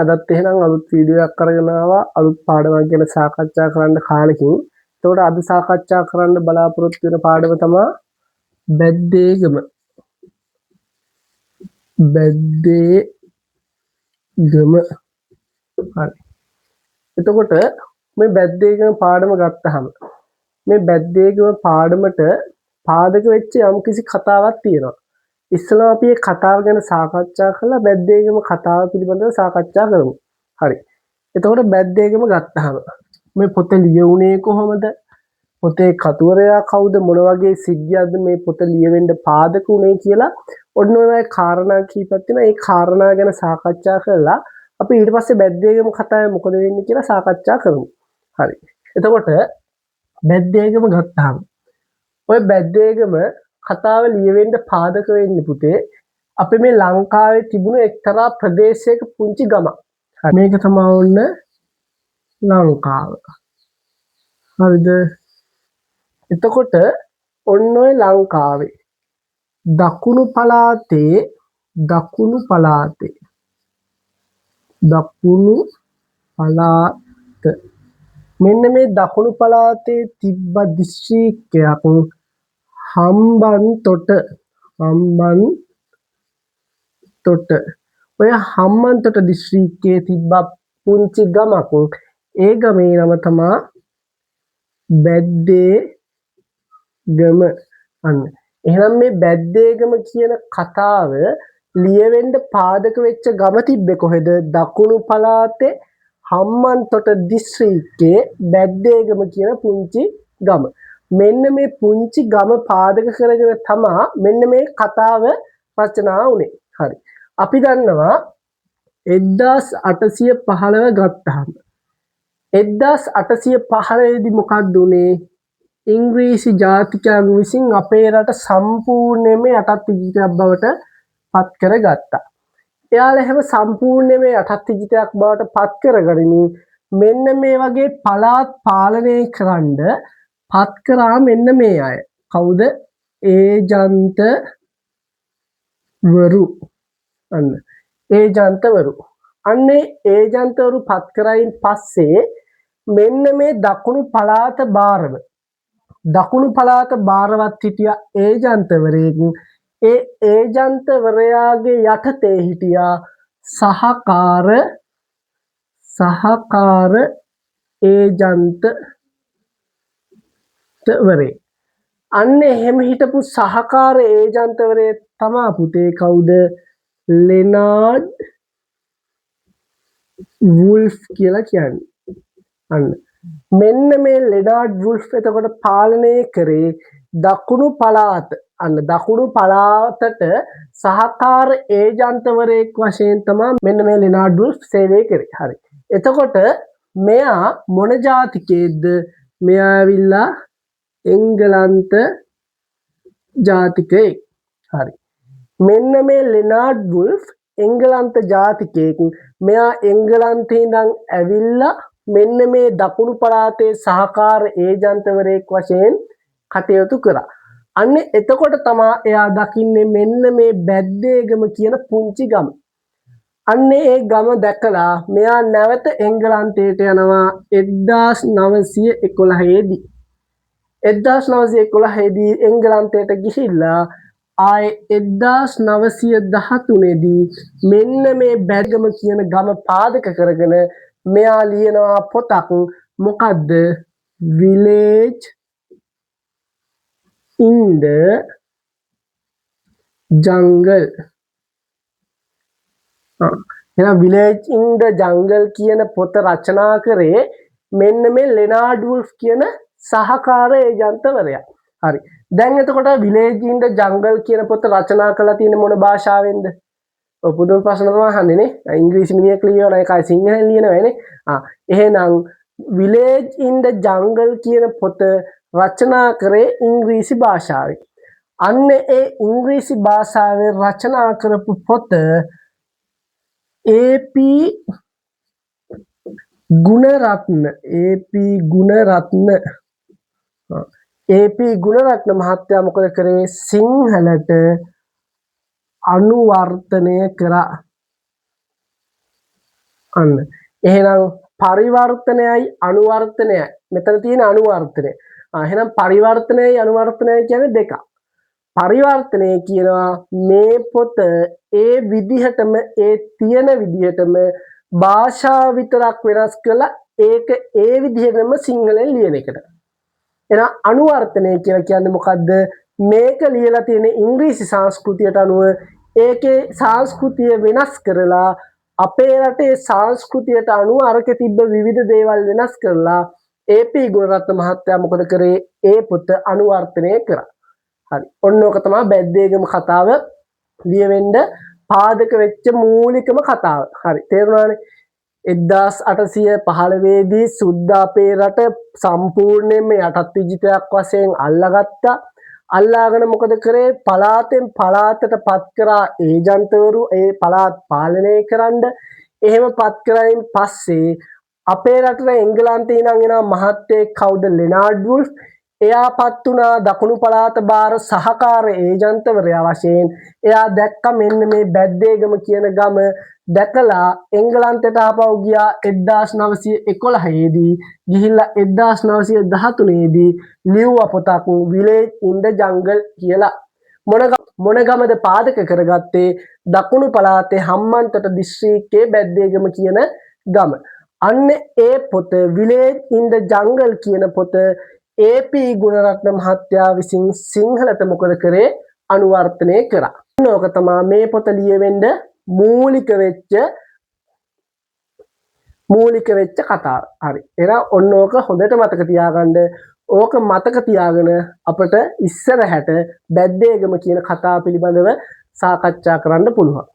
අදත් එහෙනම් අලුත් වීඩියෝ එකක් අරගෙන ආවා අලුත් පාඩමක් ගැන සාකච්ඡා කරන්න කාලෙකින්. එතකොට අද සාකච්ඡා කරන්න බලාපොරොත්තු වෙන පාඩම තමයි බැද්දේගම. බැද්දේගම. හරි. එතකොට මේ බැද්දේගම පාඩම ගත්තාම මේ බැද්දේගම පාඩමට පාදක වෙච්ච යම්කිසි කතාවක් තියෙනවා. ඉස්සෙල්ලා අපි මේ කතාව ගැන සාකච්ඡා කරලා බැද්දේගම කතාව පිළිබඳව සාකච්ඡා කරමු. හරි. එතකොට බැද්දේගම ගත්තාම මේ පොත ලියුනේ කොහොමද? පොතේ කතුවරයා කවුද? මොන වගේ සිද්ධියක්ද මේ පොත ලියවෙන්න පාදක උනේ කියලා ඔන්න ඔය කාරණා කීපයක් තියෙනවා. ඒ කාරණා ගැන සාකච්ඡා කරලා අපි ඊට පස්සේ බැද්දේගම කතාවේ මොකද වෙන්නේ කියලා සාකච්ඡා කරමු. හරි. එතකොට බැද්දේගම ගත්තාම ඔය බැද්දේගම කතාව ලියවෙන්න පාදක වෙන්නේ පුතේ අපි මේ ලංකාවේ තිබුණ එක්තරා ප්‍රදේශයක පුංචි ගමක්. හරි. මේක තමයි ඔන්න ලංකාව. හරිද? එතකොට ඔන්න ඔය ලංකාවේ දකුණු පළාතේ මෙන්න මේ දකුණු පළාතේ තිබ්බ දිස්ත්‍රික්කයක් හම්බන්තොට. ඔය හම්බන්තොට දිස්ත්‍රික්කයේ තිබ්බ පුංචි ගමක්. ඒ ගමේ නම තමයි බැද්දේගම. අන්න. එහෙනම් මේ බැද්දේගම කියන කතාව ලියවෙන්න පාදක වෙච්ච ගම තිබ්බේ කොහෙද? දකුණු පළාතේ හම්බන්තොට දිස්ත්‍රික්කයේ බැද්දේගම කියන පුංචි ගම. මෙන්න මේ පුංචි ගම පාදක කරගෙන තමයි මෙන්න මේ කතාව රචනා වුනේ. හරි. අපි දන්නවා 1815 ගත්තාම 1815 දී මොකක්ද උනේ? ඉංග්‍රීසි ජාතිකයන් විසින් අපේ රට සම්පූර්ණයෙන්ම යටත් විජිතයක් බවට පත් කරගත්තා. එයාලා හැම සම්පූර්ණයෙන්ම යටත් විජිතයක් බවට පත් කරගනිමින් මෙන්න මේ වගේ පළාත් පාලනය කරන්න පත් කරා මෙන්න මේ අය. කවුද? ඒජන්තවරු. ඒජන්තවරු. අන්නේ ඒජන්තවරු පත් කරයින් පස්සේ මෙන්න මේ දකුණු පළාත බාරවත් හිටියා ඒජන්තවරයෙක්. ඒ ඒජන්තවරයාගේ යටතේ හිටියා සහකාර ඒජන්තවරේ. අන්න එහෙම හිටපු සහකාර ඒජන්තවරේ තමා පුතේ කවුද? ලෙනාඩ් වුල්ෆ් කියලා කියන්නේ. අන්න මෙන්න මේ ලෙනාඩ් වුල්ෆ් එතකොට පාලනය කරේ දකුණු පළාත. අන්න දකුණු පළාතට සහකාර ඒජන්තවරයෙක් වශයෙන් තමයි මෙන්න මේ ලෙනාඩ් වුල්ෆ් සේවය කරේ. හරි. එතකොට මෙයා මොන ජාතිකයේද? මෙයා ඇවිල්ලා එංගලන්ත ජාතිකයෙක්. හරි. මෙන්න මේ ලෙනාඩ් වුල්ෆ් එංගලන්ත ජාතිකයෙක්. මෙයා එංගලන්තේ ඉඳන් ඇවිල්ලා මෙන්න මේ දකුණු පළාතේ සහකාර ඒජන්තවරයෙක් වශයෙන් කටයුතු කරා. අන්න එතකොට තමයි එයා දකින්නේ මෙන්න මේ බැද්දේගම කියන පුංචි ගම. අන්න ඒ ගම දැකලා මෙයා නැවත එංගලන්තයට යනවා 1911 දී. 1911 දී එංගලන්තයට ගිහිල්ලා ආයේ 1913 දී මෙන්න මේ බැද්දේගම කියන ගම පාදක කරගෙන මෙයා ලියනවා පොතක්. මොකද්ද? Village in the Jungle. එහෙනම් Village in the Jungle කියන පොත රචනා කරේ මෙන්න මේ ලෙනාඩ් වුල්ෆ් කියන සහකාර ඒජන්තවරයා. හරි. දැන් එතකොට Village in the Jungle කියන පොත රචනා කරලා තියෙන්නේ මොන භාෂාවෙන්ද? ඔය පුදුම ප්‍රශ්න තමයි අහන්නේ නේ. ඉංග්‍රීසි මිනිහෙක් ලියන එකයි සිංහලෙන් ලියනවනේ නේ. එහෙනම් Village in the Jungle කියන පොත රචනා කරේ ඉංග්‍රීසි භාෂාවෙන්. අන්න ඒ ඉංග්‍රීසි භාෂාවෙන් රචනා කරපු පොත ඒ.පී. ගුණරත්න මහත්තයා මොකද කරේ? සිංහලට අනුවර්තනය කරා. අන්න. එහෙනම් පරිවර්තනයයි අනුවර්තනයයි. මෙතන තියෙන අනුවර්තනය. එහෙනම් පරිවර්තනයයි අනුවර්තනයයි කියන්නේ දෙකක්. පරිවර්තනය කියනවා මේ පොත ඒ විදිහටම ඒ තියෙන විදිහටම භාෂාව විතරක් වෙනස් කරලා ඒක ඒ විදිහටම සිංහලෙන් ලියන එකට. එහෙනම් අනුවර්තනය කියලා කියන්නේ මොකද්ද? මේක ලියලා තියෙන ඉංග්‍රීසි සංස්කෘතියට අනුව ඒකේ සංස්කෘතිය වෙනස් කරලා අපේ රටේ සංස්කෘතියට අනුව අරක තිබ්බ විවිධ දේවල් වෙනස් කරලා ඒ.පී. ගුණරත්න මහත්තයා මොකද කරේ? ඒ පොත අනුවර්තනය කරා. හරි. ඔන්න ඔක තමයි බැද්දේගම කතාව ලියවෙන්න පාදක වෙච්ච මූලිකම කතාව. හරි. තේරුණානේ? 1815 දී සුද්ද අපේ රට සම්පූර්ණයෙන්ම යටත් විජිතයක් වශයෙන් අල්ලාගත්තා. අල්ලාගෙන මොකද කරේ? පළාතෙන් පළාතට පත් කරා ඒජන්තවරු ඒ පළාත් පාලනය කරන්න. එහෙම පත් කරයින් පස්සේ අපේ රටට එංගලන්තේ ඉඳන් එන මහත්තයෙක් කවුද? Leonard wolf. එයා පත් වුණා දකුණු පළාත භාර සහකාර ඒජන්තවරයා වශයෙන්. එයා දැක්ක මෙන්න මේ බැද්දේගම කියන ගම දැකලා එංගලන්තයට ආපහු ගියා 1911 දී. ගිහිල්ලා 1913 දී ලිව්වා පොතක් විලේජ් ඉන් ද ජංගල් කියලා. මොන ගමද පාදක කරගත්තේ? දකුණු පළාතේ හම්මන්තොට දිස්ත්‍රික්කයේ බැද්දේගම කියන ගම. අන්න ඒ පොත විලේජ් ඉන් ද ජංගල් කියන පොත ඒ.පී. ගුණරත්න මහත්තයා විසින් සිංහලට මොකද කරේ? අනුවර්තනය කරා. ඕක තමයි මේ පොත ලියවෙන්න මූලික වෙච්ච කතාව. හරි. එහෙනම් ඔන්න ඕක හොඳට මතක තියාගන්න. ඕක මතක තියාගෙන අපිට ඉස්සරහට බැද්දේගම කියන කතාව පිළිබඳව සාකච්ඡා කරන්න පුළුවන්.